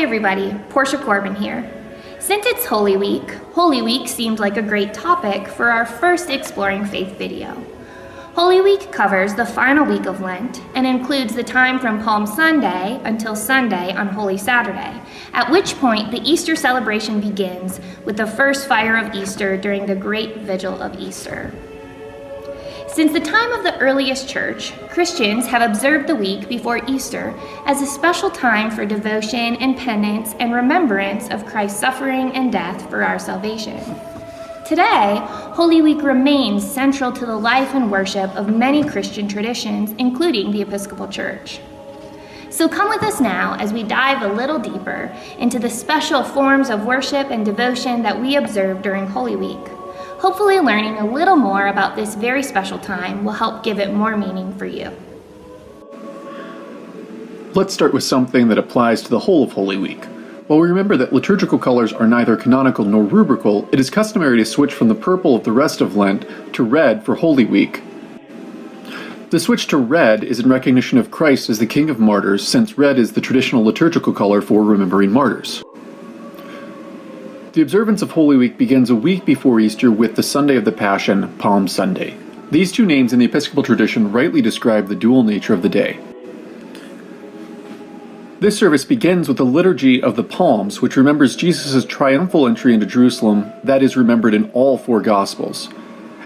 everybody, Portia Corbin here. Since it's Holy Week seemed like a great topic for our first Exploring Faith video. Holy Week covers the final week of Lent and includes the time from Palm Sunday until Sunday on Holy Saturday, at which point the Easter celebration begins with the first fire of Easter during the Great Vigil of Easter. Since the time of the earliest church, Christians have observed the week before Easter as a special time for devotion and penance and remembrance of Christ's suffering and death for our salvation. Today, Holy Week remains central to the life and worship of many Christian traditions, including the Episcopal Church. So come with us now as we dive a little deeper into the special forms of worship and devotion that we observe during Holy Week. Hopefully, learning a little more about this very special time will help give it more meaning for you. Let's start with something that applies to the whole of Holy Week. While we remember that liturgical colors are neither canonical nor rubrical, it is customary to switch from the purple of the rest of Lent to red for Holy Week. The switch to red is in recognition of Christ as the King of Martyrs, since red is the traditional liturgical color for remembering martyrs. The observance of Holy Week begins a week before Easter with the Sunday of the Passion, Palm Sunday. These two names in the Episcopal tradition rightly describe the dual nature of the day. This service begins with the Liturgy of the Palms, which remembers Jesus' triumphal entry into Jerusalem that is remembered in all four Gospels.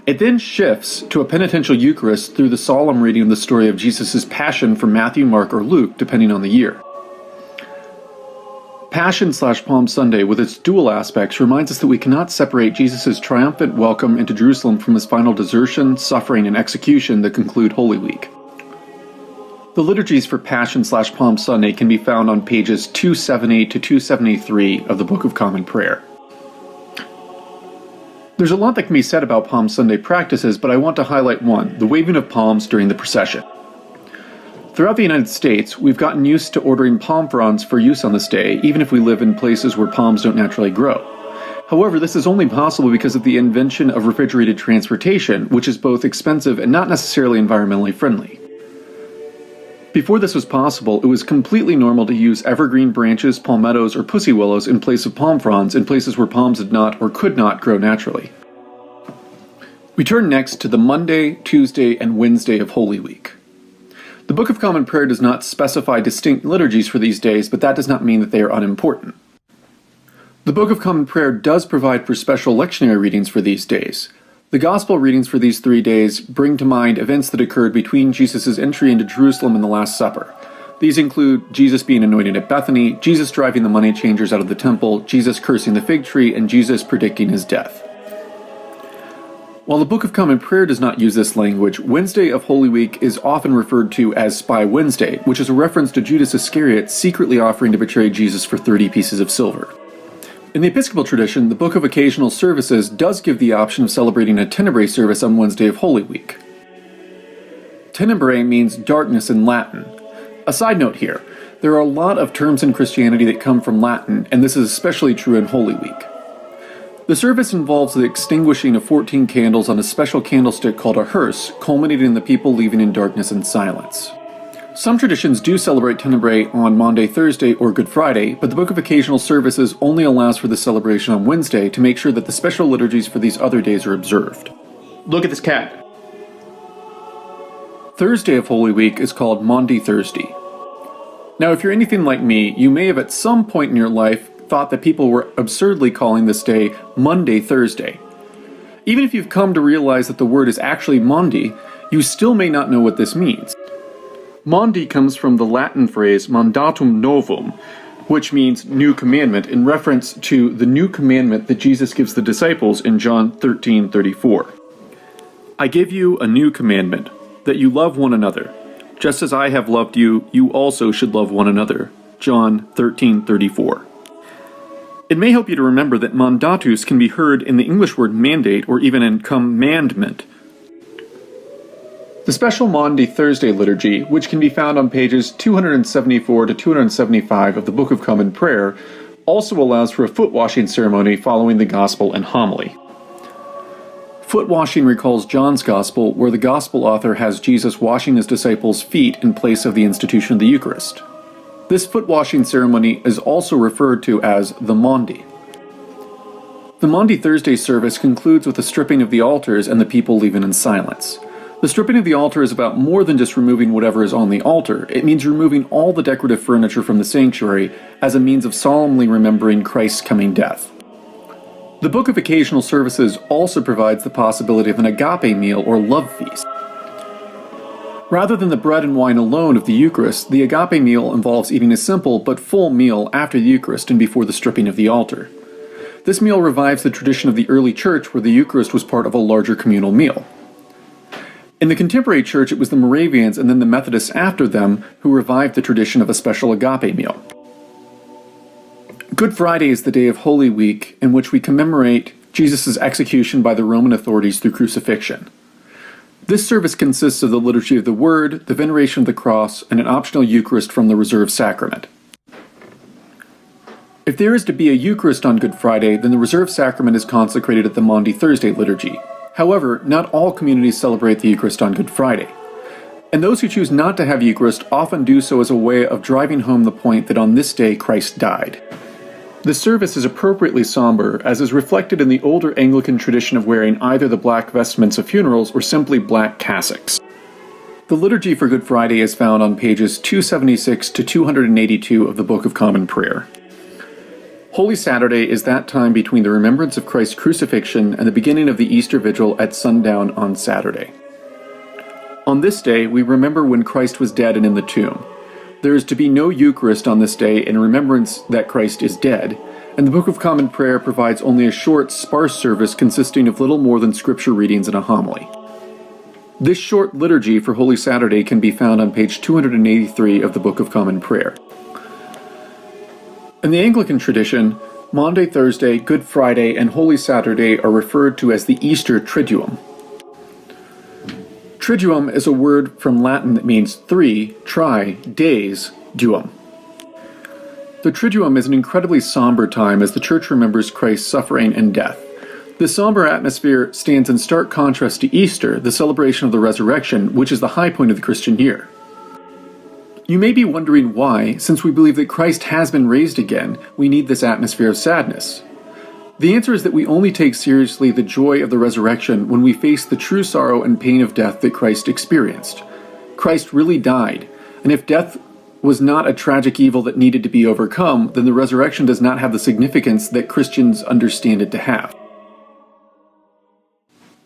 It then shifts to a penitential Eucharist through the solemn reading of the story of Jesus' Passion from Matthew, Mark, or Luke, depending on the year. Passion/Palm Sunday, with its dual aspects, reminds us that we cannot separate Jesus' triumphant welcome into Jerusalem from his final desertion, suffering, and execution that conclude Holy Week. The liturgies for Passion/Palm Sunday can be found on pages 270 to 273 of the Book of Common Prayer. There's a lot that can be said about Palm Sunday practices, but I want to highlight one: the waving of palms during the procession. Throughout the United States, we've gotten used to ordering palm fronds for use on this day, even if we live in places where palms don't naturally grow. However, this is only possible because of the invention of refrigerated transportation, which is both expensive and not necessarily environmentally friendly. Before this was possible, it was completely normal to use evergreen branches, palmettos, or pussy willows in place of palm fronds in places where palms did not or could not grow naturally. We turn next to the Monday, Tuesday, and Wednesday of Holy Week. The Book of Common Prayer does not specify distinct liturgies for these days, but that does not mean that they are unimportant. The Book of Common Prayer does provide for special lectionary readings for these days. The Gospel readings for these 3 days bring to mind events that occurred between Jesus' entry into Jerusalem and the Last Supper. These include Jesus being anointed at Bethany, Jesus driving the money changers out of the temple, Jesus cursing the fig tree, and Jesus predicting his death. While the Book of Common Prayer does not use this language, Wednesday of Holy Week is often referred to as Spy Wednesday, which is a reference to Judas Iscariot secretly offering to betray Jesus for 30 pieces of silver. In the Episcopal tradition, the Book of Occasional Services does give the option of celebrating a Tenebrae service on Wednesday of Holy Week. Tenebrae means darkness in Latin. A side note here, there are a lot of terms in Christianity that come from Latin, and this is especially true in Holy Week. The service involves the extinguishing of 14 candles on a special candlestick called a hearse, culminating in the people leaving in darkness and silence. Some traditions do celebrate Tenebrae on Maundy Thursday or Good Friday, but the Book of Occasional Services only allows for the celebration on Wednesday to make sure that the special liturgies for these other days are observed. Look at this cat. Thursday of Holy Week is called Maundy Thursday. Now, if you're anything like me, you may have at some point in your life thought that people were absurdly calling this day Monday Thursday. Even if you've come to realize that the word is actually Maundy, you still may not know what this means. Maundy comes from the Latin phrase mandatum novum, which means new commandment, in reference to the new commandment that Jesus gives the disciples in John 13:34. I give you a new commandment, that you love one another. Just as I have loved you, you also should love one another. John 13:34. It may help you to remember that mandatus can be heard in the English word mandate or even in commandment. The special Maundy Thursday liturgy, which can be found on pages 274 to 275 of the Book of Common Prayer, also allows for a foot washing ceremony following the Gospel and homily. Foot washing recalls John's Gospel, where the Gospel author has Jesus washing his disciples' feet in place of the institution of the Eucharist. This foot-washing ceremony is also referred to as the Maundy. The Maundy Thursday service concludes with the stripping of the altars and the people leaving in silence. The stripping of the altar is about more than just removing whatever is on the altar. It means removing all the decorative furniture from the sanctuary as a means of solemnly remembering Christ's coming death. The Book of Occasional Services also provides the possibility of an agape meal or love feast. Rather than the bread and wine alone of the Eucharist, the agape meal involves eating a simple but full meal after the Eucharist and before the stripping of the altar. This meal revives the tradition of the early church where the Eucharist was part of a larger communal meal. In the contemporary church, it was the Moravians and then the Methodists after them who revived the tradition of a special agape meal. Good Friday is the day of Holy Week in which we commemorate Jesus' execution by the Roman authorities through crucifixion. This service consists of the Liturgy of the Word, the Veneration of the Cross, and an optional Eucharist from the Reserved Sacrament. If there is to be a Eucharist on Good Friday, then the Reserved Sacrament is consecrated at the Maundy Thursday liturgy. However, not all communities celebrate the Eucharist on Good Friday. And those who choose not to have Eucharist often do so as a way of driving home the point that on this day Christ died. The service is appropriately somber, as is reflected in the older Anglican tradition of wearing either the black vestments of funerals or simply black cassocks. The liturgy for Good Friday is found on pages 276 to 282 of the Book of Common Prayer. Holy Saturday is that time between the remembrance of Christ's crucifixion and the beginning of the Easter Vigil at sundown on Saturday. On this day, we remember when Christ was dead and in the tomb. There is to be no Eucharist on this day in remembrance that Christ is dead, and the Book of Common Prayer provides only a short, sparse service consisting of little more than scripture readings and a homily. This short liturgy for Holy Saturday can be found on page 283 of the Book of Common Prayer. In the Anglican tradition, Maundy Thursday, Good Friday, and Holy Saturday are referred to as the Easter Triduum. Triduum is a word from Latin that means three, days, duum. The Triduum is an incredibly somber time as the Church remembers Christ's suffering and death. This somber atmosphere stands in stark contrast to Easter, the celebration of the resurrection, which is the high point of the Christian year. You may be wondering why, since we believe that Christ has been raised again, we need this atmosphere of sadness. The answer is that we only take seriously the joy of the resurrection when we face the true sorrow and pain of death that Christ experienced. Christ really died, and if death was not a tragic evil that needed to be overcome, then the resurrection does not have the significance that Christians understand it to have.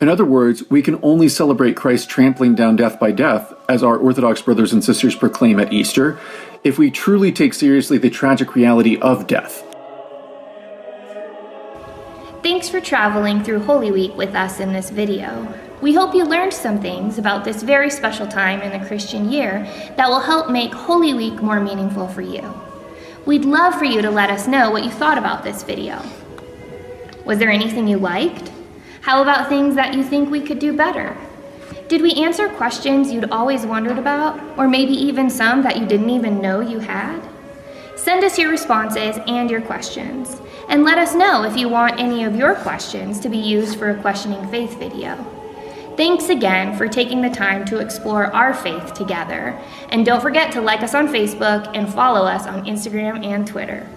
In other words, we can only celebrate Christ trampling down death by death, as our Orthodox brothers and sisters proclaim at Easter, if we truly take seriously the tragic reality of death. Thanks for traveling through Holy Week with us in this video. We hope you learned some things about this very special time in the Christian year that will help make Holy Week more meaningful for you. We'd love for you to let us know what you thought about this video. Was there anything you liked? How about things that you think we could do better? Did we answer questions you'd always wondered about, or maybe even some that you didn't even know you had? Send us your responses and your questions, and let us know if you want any of your questions to be used for a Questioning Faith video. Thanks again for taking the time to explore our faith together, and don't forget to like us on Facebook and follow us on Instagram and Twitter.